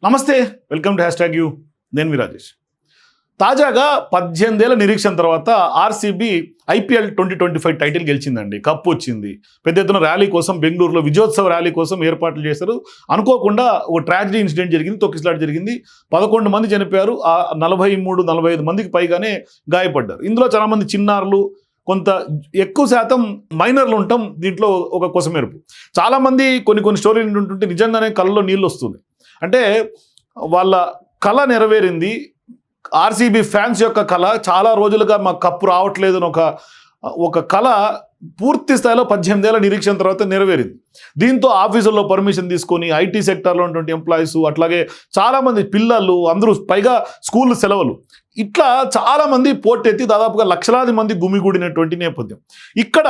నమస్తే, welcome to hash tag you. నేను మీ రాజేష్. తాజాగా 18 ఏళ్ల నిరీక్షణ తర్వాత ఆర్సీబీ ఐపీఎల్ 2025 టైటిల్ గెలిచిందండి. కప్పు వచ్చింది. పెద్ద ఎత్తున ర్యాలీ కోసం బెంగళూరులో విజయోత్సవ ర్యాలీ కోసం ఏర్పాట్లు చేశారు. అనుకోకుండా ఒక ట్రాజడీ ఇన్సిడెంట్ జరిగింది, తొక్కిసలాట జరిగింది. 11 మంది చనిపోయారు. 43-45 మందికి పైగానే గాయపడ్డారు. ఇందులో చాలామంది చిన్నారులు, కొంత ఎక్కువ శాతం మైనర్లు ఉంటాం. దీంట్లో ఒక కొసమెరుపు. చాలామంది కొన్ని స్టోరీలు ఉంటుంటే నిజంగానే కళ్ళలో నీళ్ళు వస్తుంది. అంటే వాళ్ళ కళ నెరవేరింది. ఆర్సీబీ ఫ్యాన్స్ యొక్క కళ, చాలా రోజులుగా మాకు కప్పు రావట్లేదు అని ఒక కళ పూర్తి స్థాయిలో 18 ఏళ్ల నిరీక్షణ తర్వాత నెరవేరింది. దీంతో ఆఫీసుల్లో పర్మిషన్ తీసుకొని ఐటీ సెక్టార్లో ఉన్నటువంటి ఎంప్లాయీస్, అట్లాగే చాలామంది పిల్లలు, అందరూ, పైగా స్కూల్ సెలవులు, ఇట్లా చాలామంది పోటెత్తి దాదాపుగా లక్షలాది మంది గుమిగూడినటువంటి నేపథ్యం. ఇక్కడ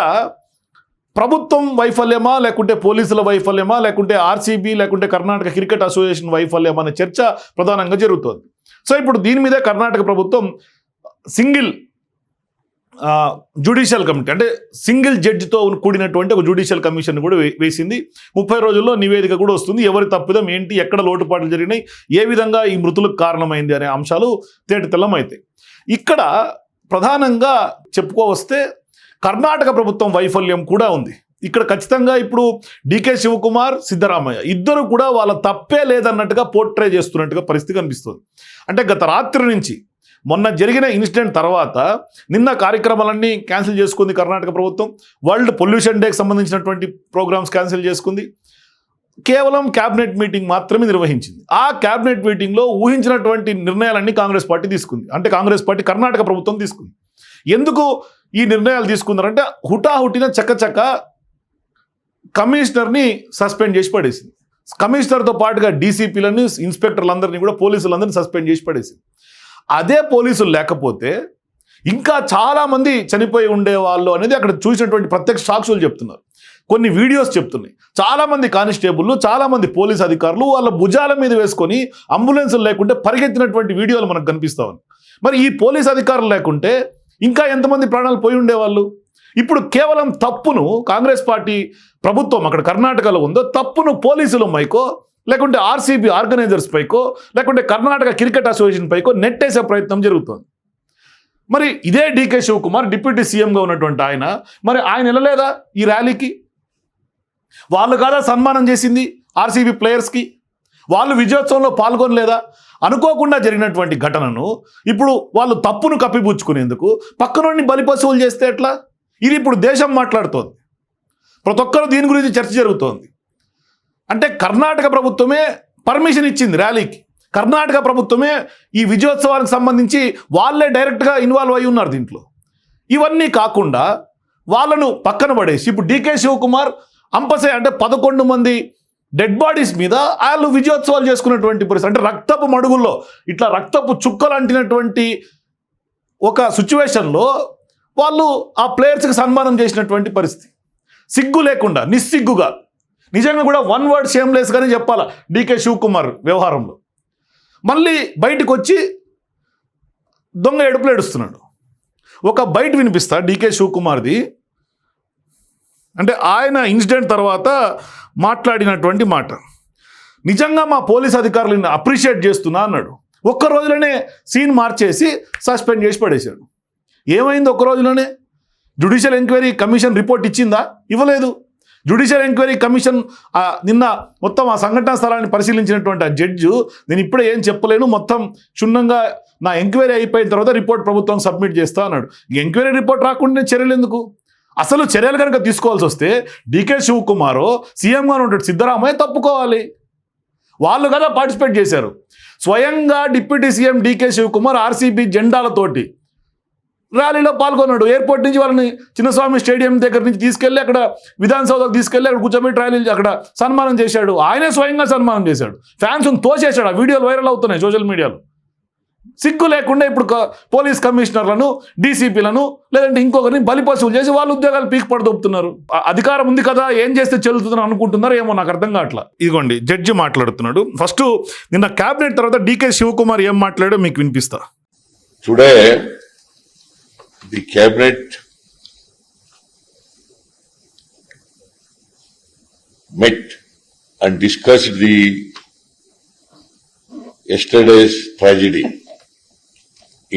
ప్రభుత్వం వైఫల్యమా, లేకుంటే పోలీసుల వైఫల్యమా, లేకుంటే ఆర్సీబీ, లేకుంటే కర్ణాటక క్రికెట్ అసోసియేషన్ వైఫల్యమా అనే చర్చ ప్రధానంగా జరుగుతోంది. సో ఇప్పుడు దీని మీదే కర్ణాటక ప్రభుత్వం సింగిల్ జ్యుడిషియల్ కమిటీ, అంటే సింగిల్ జడ్జితో కూడినటువంటి ఒక జ్యుడిషియల్ కమిషన్ కూడా వేసింది. 30 రోజుల్లో నివేదిక కూడా వస్తుంది. ఎవరి తప్పిదం ఏంటి, ఎక్కడ లోటుపాట్లు జరిగినాయి, ఏ విధంగా ఈ మృతులకు కారణమైంది అనే అంశాలు తేటతెల్లమైతాయి. ఇక్కడ ప్రధానంగా చెప్పుకోవస్తే కర్ణాటక ప్రభుత్వం వైఫల్యం కూడా ఉంది. ఇక్కడ ఖచ్చితంగా ఇప్పుడు డీకే శివకుమార్, సిద్ధరామయ్య ఇద్దరు కూడా వాళ్ళ తప్పే లేదన్నట్టుగా పోర్ట్రే చేస్తున్నట్టుగా పరిస్థితి కనిపిస్తుంది. అంటే గత రాత్రి నుంచి మొన్న జరిగిన ఇన్సిడెంట్ తర్వాత నిన్న కార్యక్రమాలన్నీ క్యాన్సిల్ చేసుకుంది కర్ణాటక ప్రభుత్వం. వరల్డ్ పొల్యూషన్ డేకి సంబంధించినటువంటి ప్రోగ్రామ్స్ క్యాన్సిల్ చేసుకుంది. కేవలం క్యాబినెట్ మీటింగ్ మాత్రమే నిర్వహించింది. ఆ క్యాబినెట్ మీటింగ్లో ఊహించినటువంటి నిర్ణయాలన్నీ కాంగ్రెస్ పార్టీ తీసుకుంది. అంటే కాంగ్రెస్ పార్టీ కర్ణాటక ప్రభుత్వం తీసుకుంది. ఎందుకు ఈ నిర్ణయాలు తీసుకున్నారంటే హుటాహుటిన చక్కచక్క కమిషనర్ని సస్పెండ్ చేసి పడేసింది. కమిషనర్తో పాటుగా డీసీపీలను, ఇన్స్పెక్టర్లందరినీ కూడా, పోలీసులందరినీ సస్పెండ్ చేసి పడేసింది. అదే పోలీసులు లేకపోతే ఇంకా చాలామంది చనిపోయి ఉండేవాళ్ళు అనేది అక్కడ చూసినటువంటి ప్రత్యక్ష సాక్షులు చెప్తున్నారు. కొన్ని వీడియోస్ చెప్తున్నాయి. చాలామంది కానిస్టేబుల్లు, చాలామంది పోలీస్ అధికారులు వాళ్ళ భుజాల మీద వేసుకొని అంబులెన్సులు లేకుంటే పరిగెత్తినటువంటి వీడియోలు మనకు కనిపిస్తా ఉన్నాయి. మరి ఈ పోలీస్ అధికారులు లేకుంటే ఇంకా ఎంతమంది ప్రాణాలు పోయి ఉండేవాళ్ళు? ఇప్పుడు కేవలం తప్పును కాంగ్రెస్ పార్టీ ప్రభుత్వం అక్కడ కర్ణాటకలో ఉందో తప్పును పోలీసుల పైకో, లేకుంటే ఆర్సీబీ ఆర్గనైజర్స్ పైకో, లేకుంటే కర్ణాటక క్రికెట్ అసోసియేషన్ పైకో నెట్టేసే ప్రయత్నం జరుగుతుంది. మరి ఇదే డీకే శివకుమార్ డిప్యూటీ సీఎంగా ఉన్నటువంటి మరి ఆయన వెళ్ళలేదా ఈ ర్యాలీకి? వాళ్ళు కాదా సన్మానం చేసింది ఆర్సీబీ ప్లేయర్స్కి? వాళ్ళు విజయోత్సవంలో పాల్గొనలేదా? అనుకోకుండా జరిగినటువంటి ఘటనను ఇప్పుడు వాళ్ళు తప్పును కప్పిపుచ్చుకునేందుకు పక్కనుండి బలిపశువులు చేస్తే ఎట్లా? ఇది ఇప్పుడు దేశం మాట్లాడుతోంది. ప్రతి ఒక్కరు దీని గురించి చర్చ జరుగుతోంది. అంటే కర్ణాటక ప్రభుత్వమే పర్మిషన్ ఇచ్చింది ర్యాలీకి. కర్ణాటక ప్రభుత్వమే ఈ విజయోత్సవానికి సంబంధించి వాళ్ళే డైరెక్ట్గా ఇన్వాల్వ్ అయి ఉన్నారు దీంట్లో. ఇవన్నీ కాకుండా వాళ్ళను పక్కన పడేసి ఇప్పుడు డీకే శివకుమార్ అంపసే, అంటే 11 మంది డెడ్ బాడీస్ మీద వాళ్ళు విజయోత్సవాలు చేసుకున్నటువంటి పరిస్థితి. అంటే రక్తపు మడుగుల్లో ఇట్లా రక్తపు చుక్కలు అంటినటువంటి ఒక సిచ్యువేషన్లో వాళ్ళు ఆ ప్లేయర్స్కి సన్మానం చేసినటువంటి పరిస్థితి. సిగ్గు లేకుండా, నిస్సిగ్గుగా, నిజంగా కూడా వన్ వర్డ్ షేమ్లెస్గానే చెప్పాలా డీకే శివకుమార్ వ్యవహారంలో. మళ్ళీ బయటకు వచ్చి దొంగ ఏడుపులు ఏడుస్తున్నాడు. ఒక బయట వినిపిస్తా డీకే శివకుమార్ది. అంటే ఆయన ఇన్సిడెంట్ తర్వాత మాట్లాడినటువంటి మాట, నిజంగా మా పోలీస్ అధికారులను అప్రిషియేట్ చేస్తున్నా అన్నాడు. ఒక్క రోజులోనే సీన్ మార్చేసి సస్పెండ్ చేసి పడేశాడు. ఏమైంది ఒక్క రోజులోనే? జ్యుడిషియల్ ఎంక్వైరీ కమిషన్ రిపోర్ట్ ఇచ్చిందా? ఇవ్వలేదు. జ్యుడిషియల్ ఎంక్వైరీ కమిషన్ నిన్న మొత్తం ఆ సంఘటనా స్థలాన్ని పరిశీలించినటువంటి ఆ జడ్జు, నేను ఇప్పుడే ఏం చెప్పలేను, మొత్తం క్షుణ్ణంగా నా ఎంక్వైరీ అయిపోయిన తర్వాత రిపోర్ట్ ప్రభుత్వం సబ్మిట్ చేస్తా అన్నాడు. ఎంక్వైరీ రిపోర్ట్ రాకుండా చర్యలు ఎందుకు? అసలు చర్యలు కనుక తీసుకోవాల్సి వస్తే డీకే శివకుమారో, సీఎంగా ఉన్నటువంటి సిద్ధరామయ్య తప్పుకోవాలి. వాళ్ళు కదా పార్టిసిపేట్ చేశారు. స్వయంగా deputy CM DK Shivakumar RCB జెండాలతోటి ర్యాలీలో పాల్గొన్నాడు. ఎయిర్పోర్ట్ నుంచి వాళ్ళని చిన్నస్వామి స్టేడియం దగ్గర నుంచి తీసుకెళ్ళి అక్కడ విధానసౌధకు తీసుకెళ్ళి అక్కడ కూర్చోబెట్టి ర్యాలీ అక్కడ సన్మానం చేశాడు. ఆయనే స్వయంగా సన్మానం చేశాడు. ఫ్యాన్స్ను తోసేశాడు. ఆ వీడియోలు వైరల్ అవుతున్నాయి సోషల్ మీడియాలో. సిగ్గు లేకుండా ఇప్పుడు పోలీస్ కమిషనర్లను, డీసీపీలను, లేదంటే ఇంకొకరిని బలిపశువులు చేసి వాళ్ళ ఉద్యోగాలు పీక్ పడదొప్పుతున్నారు. అధికారం ఉంది కదా, ఏం చేస్తే చెల్లుతుందని అనుకుంటున్నారు ఏమో, నాకు అర్థం కావట్లా. ఇదిగోండి జడ్జి మాట్లాడుతున్నాడు. ఫస్ట్ నిన్న క్యాబినెట్ తర్వాత డీకే శివకుమార్ ఏం మాట్లాడో మీకు వినిపిస్తా. Today the cabinet met and discussed the yesterday's tragedy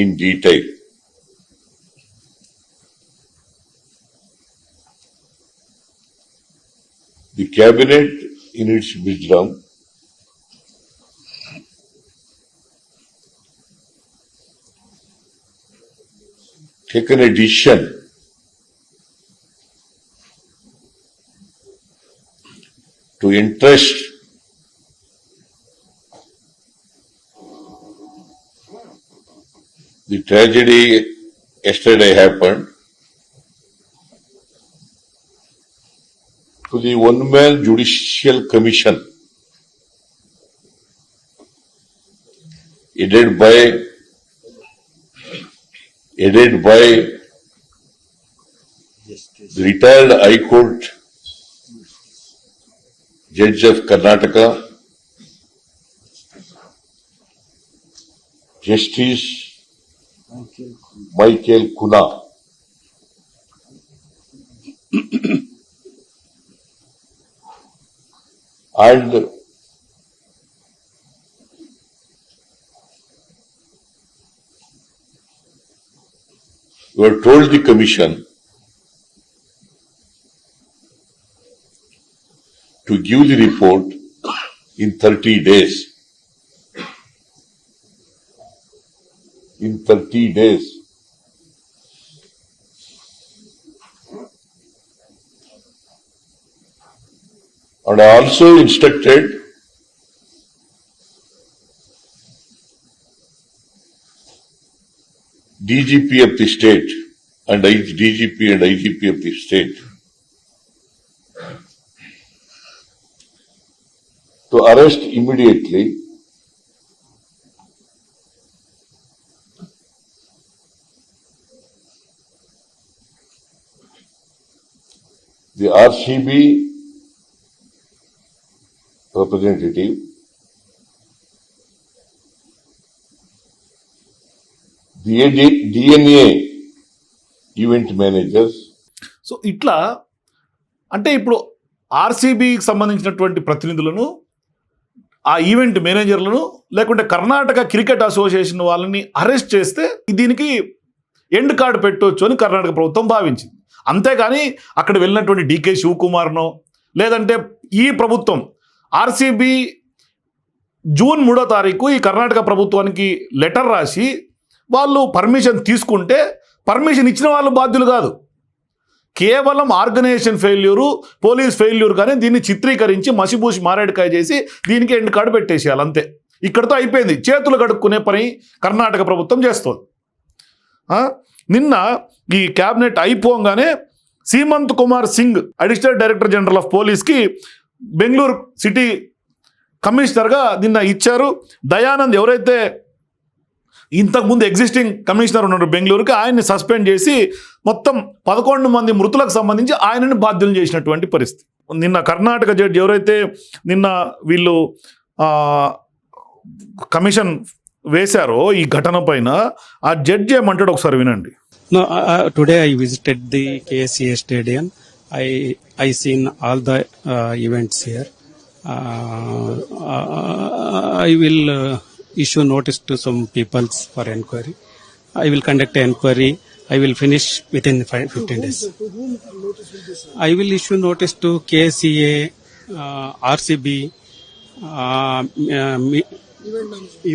in detail. The cabinet, in its wisdom, taken a decision to entrust the tragedy yesterday happened to the one-man judicial commission headed by the retired High Court Judge of Karnataka, Justice Michael Kuna. And you have told the commission to give the report in 30 days. In 30 days. And I also instructed DGP of the state and DGP and IGP of the state to arrest immediately the RCB representative, DNA event managers. So ఇట్లా అంటే ఇప్పుడు ఆర్సీబీకి సంబంధించినటువంటి ప్రతినిధులను, ఆ event మేనేజర్లను, లేకుంటే Karnataka cricket association వాళ్ళని arrest చేస్తే దీనికి ఎండ్ కార్డు పెట్టవచ్చు అని కర్ణాటక ప్రభుత్వం భావించింది. అంతేగాని అక్కడ వెళ్ళినటువంటి డికే శివకుమార్నో లేదంటే ఈ ప్రభుత్వం ఆర్సీబీ జూన్ 3వ తారీఖు ఈ కర్ణాటక ప్రభుత్వానికి లెటర్ రాసి వాళ్ళు పర్మిషన్ తీసుకుంటే పర్మిషన్ ఇచ్చిన వాళ్ళు బాధ్యులు కాదు. కేవలం ఆర్గనైజేషన్ ఫెయిల్యూరు, పోలీస్ ఫెయిల్యూర్ కానీ దీన్ని చిత్రీకరించి మసిబూసి మారేడుకాయ చేసి దీనికి ఎండ్ కార్డు పెట్టేసేయాలి అంతే. ఇక్కడితో అయిపోయింది. చేతులు కడుక్కునే పని కర్ణాటక ప్రభుత్వం చేస్తుంది. నిన్న ఈ క్యాబినెట్ అయిపోగానే Seemant Kumar Singh additional director general of పోలీస్కి బెంగళూరు సిటీ కమిషనర్గా నిన్న ఇచ్చారు. దయానంద్ ఎవరైతే ఇంతకుముందు ఎగ్జిస్టింగ్ కమిషనర్ ఉన్నారు బెంగళూరుకి, ఆయన్ని సస్పెండ్ చేసి మొత్తం 11 మంది మృతులకు సంబంధించి ఆయనని బాధ్యులు చేసినటువంటి పరిస్థితి. నిన్న కర్ణాటక జడ్జి ఎవరైతే నిన్న వీళ్ళు కమిషన్ వేశారో ఈ ఘటన పైన, ఆ జడ్జి ఏమంటాడు ఒకసారి వినండి. No, today I visited the KSCA stadium. I seen all the events here. I will issue notice to some peoples for enquiry. I will conduct an enquiry. I will finish within 15 days. I will issue notice to KSCA, RCB,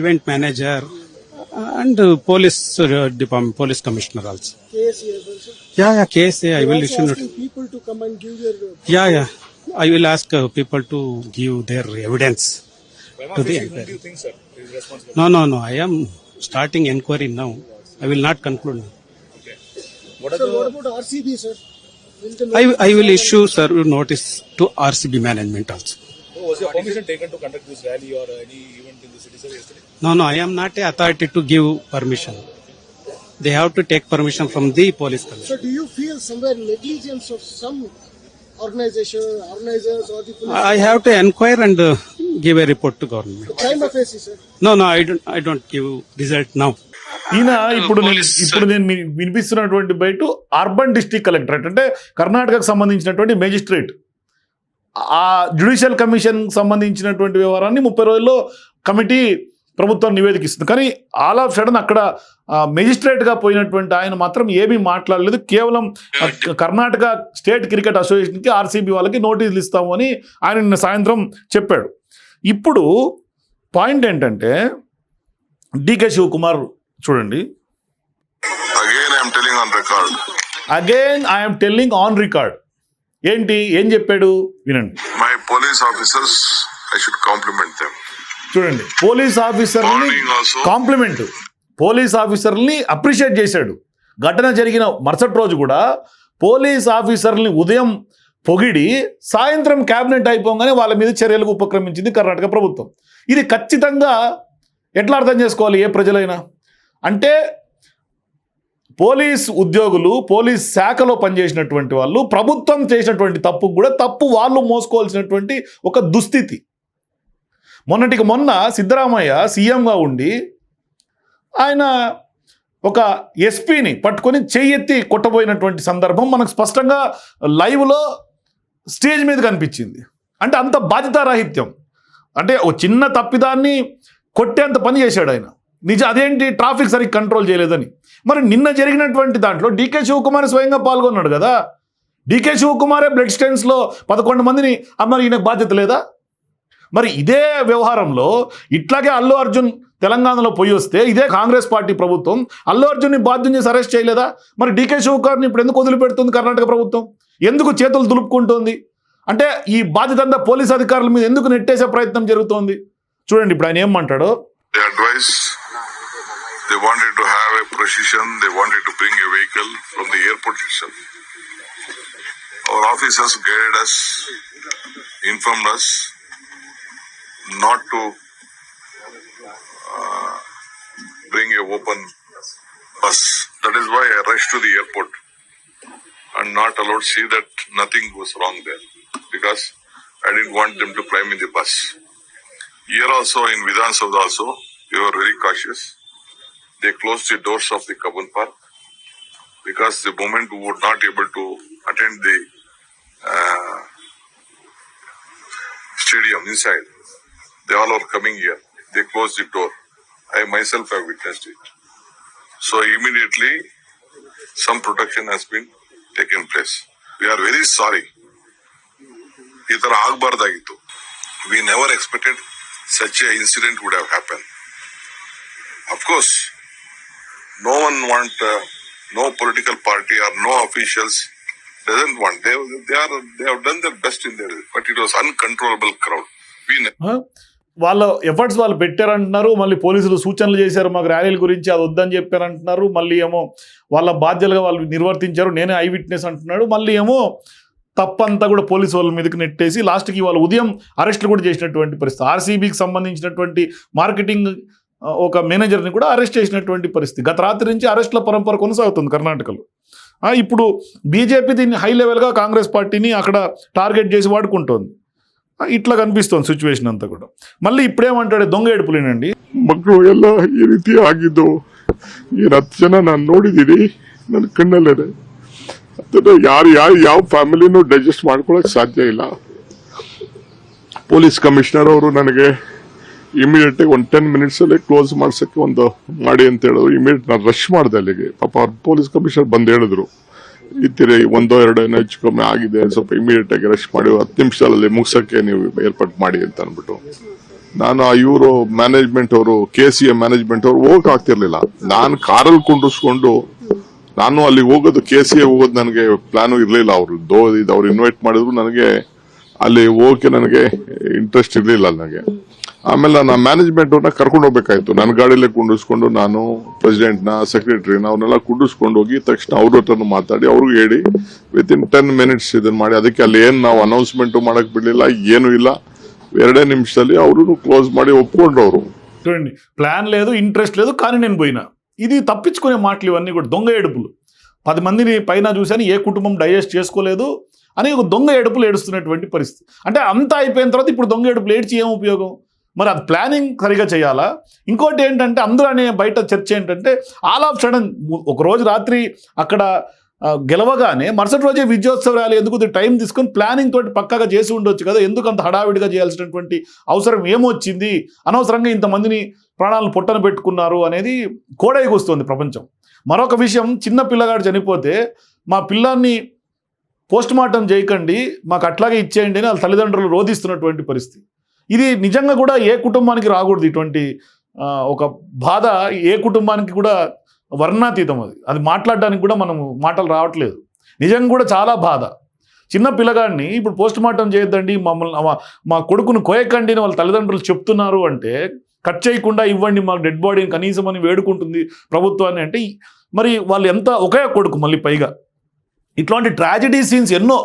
event manager, and police department, police commissioner also. KSA also? Yeah, KSA. I will issue notice. People to come and give their. Yeah. I will ask people to give their evidence to the inquiry. Do you think, sir, is responsible? No. I am starting inquiry now. I will not conclude now. Okay. What are Sir, what the about RCB, sir? Will the I will issue notice to RCB management also. was your permission taken to conduct this rally or any event in the city, sir, yesterday? No, I am not a authority to give permission. They have to take permission from the police commission. So, do you feel somewhere negligence of some organizers or the police? I have to inquire and give a report to government. Crime of AC, sir. No, I don't give result now. ఈయన ఇప్పుడు నేను వినిపిస్తున్నటువంటి బయట urban district collectorate అంటే కర్ణాటకకు సంబంధించినటువంటి magistrate, ఆ judicial commission సంబంధించినటువంటి వ్యవహారాన్ని 30 రోజుల్లో కమిటీ ప్రభుత్వం నివేదిక ఇస్తుంది. కానీ ఆల్ ఆఫ్ సడన్ అక్కడ మెజిస్ట్రేట్గా పోయినటువంటి ఆయన మాత్రం ఏమీ మాట్లాడలేదు. కేవలం కర్ణాటక స్టేట్ క్రికెట్ అసోసియేషన్కి ఆర్సీబీ వాళ్ళకి నోటీసులు ఇస్తాము అని ఆయన నిన్న సాయంత్రం చెప్పాడు. ఇప్పుడు పాయింట్ ఏంటంటే డీకే శివకుమార్ చూడండి, again I'm telling on record ఏంటి ఏం చెప్పాడు వినండి. My police officers, I should compliment them. చూడండి, పోలీస్ ఆఫీసర్ని Morning also. కాంప్లిమెంట్, పోలీస్ ఆఫీసర్ని అప్రిషియేట్ చేశాడు. ఘటన జరిగిన మరుసటి రోజు కూడా పోలీస్ ఆఫీసర్ని ఉదయం పొగిడి సాయంత్రం క్యాబినెట్ అయిపోగానే వాళ్ళ మీద చర్యలకు ఉపక్రమించింది కర్ణాటక ప్రభుత్వం. ఇది ఖచ్చితంగా ఎట్లా అర్థం చేసుకోవాలి ఏ ప్రజలైనా అంటే, పోలీస్ ఉద్యోగులు పోలీస్ శాఖలో పనిచేసినటువంటి వాళ్ళు ప్రభుత్వం చేసినటువంటి తప్పుకు కూడా తప్పు వాళ్ళు మోసుకోవాల్సినటువంటి ఒక దుస్థితి. మొన్నటికి మొన్న సిద్ధరామయ్య సీఎంగా ఉండి ఆయన ఒక ఎస్పీని పట్టుకొని చెయ్యెత్తి కొట్టబోయినటువంటి సందర్భం మనకు స్పష్టంగా లైవ్లో స్టేజ్ మీద కనిపించింది. అంటే అంత బాధ్యతారాహిత్యం, అంటే ఓ చిన్న తప్పిదాన్ని కొట్టేంత పని చేశాడు ఆయన. అదేంటి ట్రాఫిక్ సరిగ్గా కంట్రోల్ చేయలేదని. మరి నిన్న జరిగినటువంటి దాంట్లో డీకే శివకుమార్ స్వయంగా పాల్గొన్నాడు కదా. డీకే శివకుమారే బ్లడ్ స్టెయిన్స్లో 11 మందిని మరి ఈయనకు బాధ్యత లేదా? మరి ఇదే వ్యవహారంలో ఇట్లాగే అల్లు అర్జున్ తెలంగాణలో పోయి వస్తే ఇదే కాంగ్రెస్ పార్టీ ప్రభుత్వం అల్లు అర్జున్ని బాధ్యం చేసి అరెస్ట్ చేయలేదా? మరి డీకే శివకుమార్ని ఇప్పుడు ఎందుకు వదిలిపెడుతుంది కర్ణాటక ప్రభుత్వం? ఎందుకు చేతులు దులుపుకుంటోంది? అంటే ఈ బాధ్యత అంతా పోలీస్ అధికారుల మీద ఎందుకు నెట్టేసే ప్రయత్నం జరుగుతోంది? చూడండి ఇప్పుడు ఆయన ఏమంటాడో. They advised, they wanted to have a procession, they wanted to bring a vehicle from the airport itself. Our officers guided us, informed us not to bring a open bus. That is why I rushed to the airport and not allowed to see that nothing was wrong there, because I didn't want them to climb in the bus. Here also in Vidhan Sabha also, we were very cautious. They closed the doors of the Kabun Park because the moment we were not able to attend the stadium inside, they all are coming here. They closed the door. I myself have witnessed it. So immediately some protection has been taken place. We are very sorry. Itara aagbardagitu. We never expected such a incident would have happened. Of course, no one want, no political party or no officials doesn't want. They have done their best in their, but it was uncontrollable crowd. వాళ్ళ efforts వాళ్ళు పెట్టారంటున్నారు, మళ్ళీ పోలీసులు సూచనలు చేశారు మాకు ర్యాలీల గురించి, అది వద్దని చెప్పారంటున్నారు. మళ్ళీ ఏమో వాళ్ళ బాధ్యతలుగా వాళ్ళు నిర్వర్తించారు, నేనే ఐ విట్నెస్ అంటున్నాడు. మళ్ళీ ఏమో తప్పంతా కూడా పోలీసు వాళ్ళ మీదకి నెట్టేసి లాస్ట్కి వాళ్ళు ఉదయం అరెస్టులు కూడా చేసినటువంటి పరిస్థితి. ఆర్సీబీకి సంబంధించినటువంటి మార్కెటింగ్ ఒక మేనేజర్ని కూడా అరెస్ట్ చేసినటువంటి పరిస్థితి. గత రాత్రి నుంచి అరెస్టుల పరంపర కొనసాగుతుంది కర్ణాటకలో. ఇప్పుడు బీజేపీ దీన్ని హై లెవెల్గా కాంగ్రెస్ పార్టీని అక్కడ టార్గెట్ చేసి వాడుకుంటోంది. ఇట్లా కనిపిస్తుంది ಸಿಚುವೇಶನ್ అంతా కూడా. మళ్ళీ ಇಪ್ಪಡೇమంటాడు ದೊಂಗ ಏಡುಪುಲೇನಂಡಿ ಮಕ್ಕಳು ಎಲ್ಲ ಈ ರೀತಿ ಆಗಿದ್ದು ಏನು 10 ಜನ ನಾನು ನೋಡಿದ್ದೀನಿ ನನ್ನ ಕಣ್ಣಲ್ಲೇ. ಅದನ್ನ ಯಾರು ಯಾವ ಫ್ಯಾಮಿಲಿನೂ ಡೈಜೆಸ್ಟ್ ಮಾಡ್ಕೊಳಕ್ ಸಾಧ್ಯ ಇಲ್ಲ. ಪೊಲೀಸ್ ಕಮಿಷನರ್ ಅವರು ನನಗೆ ಇಮಿಡಿಯೇಟ್ ಆಗಿ 10 ಮಿನಿಟ್ಸ್ ಅಲ್ಲಿ ಕ್ಲೋಸ್ ಮಾಡ್ಸಕ್ಕೆ ಒಂದು ಮಾಡಿ ಅಂತ ಹೇಳಿದ್ರು. ಇಮಿಡಿಯೇಟ್ ನಾನು ರಶ್ ಮಾಡಿದೆ ಅಲ್ಲಿಗೆ. ಪಾಪ ಅವ್ರ ಪೊಲೀಸ್ ಕಮಿಷನರ್ ಬಂದು ಹೇಳಿದ್ರು ಇತ್ತಿರಿ 1-2 ಹೆಚ್ಚು ಕಮ್ಮಿ ಆಗಿದೆ, ಸ್ವಲ್ಪ ಇಮಿಡಿಯೇಟ್ ಆಗಿ ರಶ್ ಮಾಡಿ 10 ನಿಮಿಷದಲ್ಲಿ ಮುಗಿಸಕ್ಕೆ ನೀವು ಏರ್ಪಾಟ್ ಮಾಡಿ ಅಂತ ಅಂದ್ಬಿಟ್ಟು ನಾನು ಇವರು ಮ್ಯಾನೇಜ್ಮೆಂಟ್ ಅವರು KCA ಮ್ಯಾನೇಜ್ಮೆಂಟ್ ಅವರು ಹೋಗಕ್ ಆಗ್ತಿರ್ಲಿಲ್ಲ. ನಾನು ಕಾರಲ್ಲಿ ಕುಂಡಿಸ್ಕೊಂಡು ನಾನು ಅಲ್ಲಿ ಹೋಗೋದು KCA ಹೋಗೋದು ನನಗೆ ಪ್ಲಾನು ಇರ್ಲಿಲ್ಲ. ಅವ್ರು ಇನ್ವೈಟ್ ಮಾಡಿದ್ರು, ನನಗೆ ಅಲ್ಲಿ ಹೋಗಕ್ಕೆ ನನಗೆ ಇಂಟ್ರೆಸ್ಟ್ ಇರ್ಲಿಲ್ಲ ನನಗೆ. ಆಮೇಲೆ ನಾನು ಮ್ಯಾನೇಜ್ಮೆಂಟ್ ಅವ್ರನ್ನ ಕರ್ಕೊಂಡು ಹೋಗ್ಬೇಕಾಯ್ತು. ನನ್ನ ಗಾಡಿಯಲ್ಲೇ ಕುಂಡಿಸ್ಕೊಂಡು ನಾನು ಪ್ರೆಸಿಡೆಂಟ್ನ ಸೆಕ್ರೆಟರಿನ ಅವ್ರನ್ನೆಲ್ಲ ಕುಂಡಿಸ್ಕೊಂಡು ಹೋಗಿ ತಕ್ಷಣ ಅವ್ರ ಹತ್ರನು ಮಾತಾಡಿ ಅವ್ರಿಗೆ ಹೇಳಿ ವಿತಿನ್ 10 ಮಿನಿಟ್ಸ್ ಇದನ್ನ ಮಾಡಿ. ಅದಕ್ಕೆ ಅಲ್ಲಿ ಏನು ನಾವು ಅನೌನ್ಸ್ಮೆಂಟ್ ಮಾಡಕ್ ಬಿಡ್ಲಿಲ್ಲ, ಏನು ಇಲ್ಲ. 2 నిమిషాలు ಅವರು క్లోజ్ ಮಾಡಿ ఒప్పుಕೊಂడ్రు. ಅವರು చూడండి, ప్లాన్ లేదు, ఇంట్రెస్ట్ లేదు, కానీ నేను పోయినా. ఇది తప్పించుకునే మాటలు ఇవన్నీ కూడా దొంగ ఏడుపులు. 10 మందిని పైన చూశాను, ఏ కుటుంబం డైజెస్ట్ చేసుకోలేదు అని ఒక దొంగ ఏడుపులు ఏడుస్తున్నటువంటి పరిస్థితి. అంటే అంతా అయిపోయిన తర్వాత ఇప్పుడు దొంగ ఏడుపులు ఏడ్చి ఏం ఉపయోగం? మరి అది ప్లానింగ్ సరిగా చేయాలా? ఇంకోటి ఏంటంటే అందరూ అనే బయట చర్చ ఏంటంటే ఆల్ ఆఫ్ సడన్ ఒకరోజు రాత్రి అక్కడ గెలవగానే మరుసటి రోజే విజయోత్సవ ర్యాలీ ఎందుకు టైం తీసుకొని ప్లానింగ్ తోటి పక్కాగా చేసి ఉండొచ్చు కదా. ఎందుకు అంత హడావిడిగా చేయాల్సినటువంటి అవసరం ఏమొచ్చింది? అనవసరంగా ఇంతమందిని ప్రాణాలను పొట్టన పెట్టుకున్నారు అనేది కోడైకి వస్తుంది ప్రపంచం. మరొక విషయం, చిన్న పిల్లగాడు చనిపోతే మా పిల్లాన్ని పోస్ట్ మార్టం చేయకండి, మాకు అట్లాగే ఇచ్చేయండి అని వాళ్ళ తల్లిదండ్రులు రోధిస్తున్నటువంటి పరిస్థితి. ఇది నిజంగా కూడా ఏ కుటుంబానికి రాకూడదు. ఇటువంటి ఒక బాధ ఏ కుటుంబానికి కూడా వర్ణాతీతం. అది మాట్లాడడానికి కూడా మనము మాటలు రావట్లేదు. నిజంగా కూడా చాలా బాధ. చిన్న పిల్లగాడిని ఇప్పుడు పోస్ట్ మార్టం చేయొద్దండి, మమ్మల్ని మా కొడుకును కోయకండి అని వాళ్ళ తల్లిదండ్రులు చెప్తున్నారు అంటే, కట్ చేయకుండా ఇవ్వండి మాకు డెడ్ బాడీని కనీసం అని వేడుకుంటుంది ప్రభుత్వాన్ని అంటే, మరి వాళ్ళు ఎంత ఒకే కొడుకు మళ్ళీ పైగా. ఇట్లాంటి ట్రాజడీ సీన్స్ ఎన్నో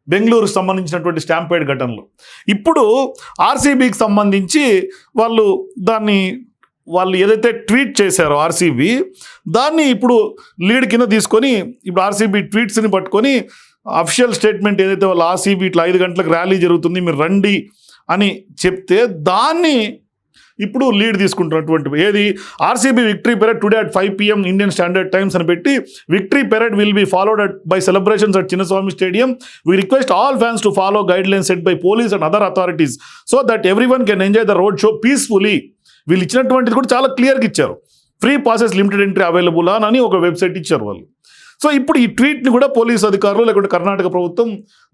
బెంగళూరుకు సంబంధించినటువంటి స్టాంపేడ్ ఘటనలు. ఇప్పుడు ఆర్సీబీకి సంబంధించి వాళ్ళు ఏదైతే ట్వీట్ చేశారో ఆర్సీబీ, దాన్ని ఇప్పుడు లీడ్ కింద తీసుకొని ఇప్పుడు ఆర్సీబీ ట్వీట్స్ని పట్టుకొని అఫిషియల్ స్టేట్మెంట్ ఏదైతే వాళ్ళు ఆర్సీబీ ఇట్లా 5 గంటలకు ర్యాలీ జరుగుతుంది మీరు రండి అని చెప్తే, దాన్ని ఇప్పుడు లీడ్ తీసుకుంటున్నటువంటి ఏది RCB victory parade today at 5 PM Indian standard times అని పెట్టి, victory parade will be followed by celebrations at Chinnaswamy stadium. We request all fans to follow guide lines set by police and other authorities so that every one can enjoy the road show peacefully. వీళ్ళు ఇచ్చినటువంటిది కూడా చాలా క్లియర్గా ఇచ్చారు. Free passes limited entry available అని ఒక website ఇచ్చారు వాళ్ళు. So ఇప్పుడు ఈ ట్వీట్ని కూడా పోలీసు అధికారులు లేకుంటే కర్ణాటక ప్రభుత్వం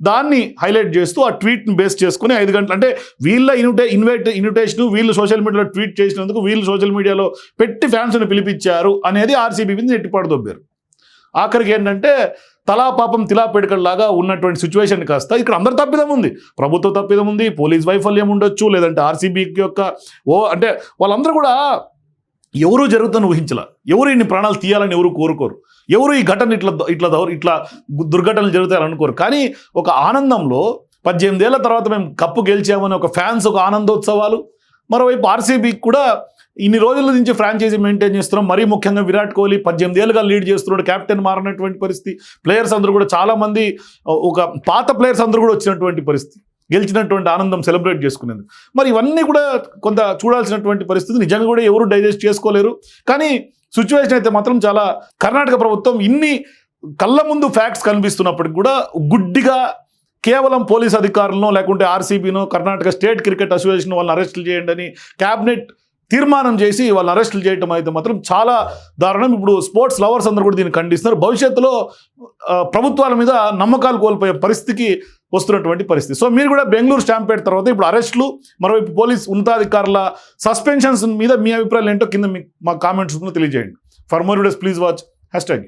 దాన్ని హైలైట్ చేస్తూ ఆ ట్వీట్ని బేస్ చేసుకుని 5 గంటలు అంటే వీళ్ళ ఇన్విటేషన్ వీళ్ళు సోషల్ మీడియాలో ట్వీట్ చేసినందుకు వీళ్ళు సోషల్ మీడియాలో పెట్టి ఫ్యాన్స్ని పిలిపించారు అనేది ఆర్సీబీ మీద నెట్టిపాడుదొబ్బారు. ఆఖరికి ఏంటంటే తలా పాపం తిలా పెడకల్లాగా ఉన్నటువంటి సిచ్యువేషన్ కాస్త ఇక్కడ అందరి తప్పిదం ఉంది. ప్రభుత్వ తప్పిదం ఉంది, పోలీస్ వైఫల్యం ఉండొచ్చు, లేదంటే ఆర్సీబీ యొక్క అంటే వాళ్ళందరూ కూడా ఎవరు జరుగుతుందని ఊహించాల, ఎవరు ఇన్ని ప్రాణాలు తీయాలని ఎవరు కోరుకోరు, ఎవరు ఈ ఘటన ఇట్లా దుర్ఘటనలు జరుగుతాయని అనుకోరు. కానీ ఒక ఆనందంలో 18 ఏళ్ల తర్వాత మేము కప్పు గెలిచామని ఒక ఫ్యాన్స్ ఒక ఆనందోత్సవాలు. మరోవైపు ఆర్సీబీకి కూడా ఇన్ని రోజుల నుంచి ఫ్రాంచైజీ మెయింటైన్ చేస్తున్నాం. మరీ ముఖ్యంగా విరాట్ కోహ్లీ 18 ఏళ్ళుగా లీడ్ చేస్తున్నాడు, కెప్టెన్ మారినటువంటి పరిస్థితి. ప్లేయర్స్ అందరూ కూడా చాలామంది ఒక పాత ప్లేయర్స్ అందరూ కూడా వచ్చినటువంటి పరిస్థితి, గెలిచినటువంటి ఆనందం సెలబ్రేట్ చేసుకునేది. మరి ఇవన్నీ కూడా కొంత చూడాల్సినటువంటి పరిస్థితి. నిజంగా కూడా ఎవరు డైజెస్ట్ చేసుకోలేరు. కానీ సిచ్యువేషన్ అయితే మాత్రం చాలా కర్ణాటక ప్రభుత్వం ఇన్ని కళ్ళ ముందు ఫ్యాక్ట్స్ కనిపిస్తున్నప్పటికి కూడా గుడ్డిగా కేవలం పోలీస్ అధికారులను లేకుంటే ఆర్సీబీనో కర్ణాటక స్టేట్ క్రికెట్ అసోసియేషన్ వాళ్ళని అరెస్టులు చేయండి అని క్యాబినెట్ తీర్మానం చేసి వాళ్ళని అరెస్టులు చేయడం అయితే మాత్రం చాలా దారుణం. ఇప్పుడు స్పోర్ట్స్ లవర్స్ అందరూ కూడా దీన్ని ఖండిస్తున్నారు. భవిష్యత్తులో ప్రభుత్వాల మీద నమ్మకాలు కోల్పోయే పరిస్థితికి వస్తున్నటువంటి పరిస్థితి. సో మీరు కూడా బెంగళూరు స్టాంపేడ్ తర్వాత ఇప్పుడు అరెస్టులు, మరోవైపు పోలీస్ ఉన్నతాధికారుల సస్పెన్షన్స్ మీద మీ అభిప్రాయాలు ఏంటో కింద మా కామెంట్స్ తెలియజేయండి. For more videos please watch #.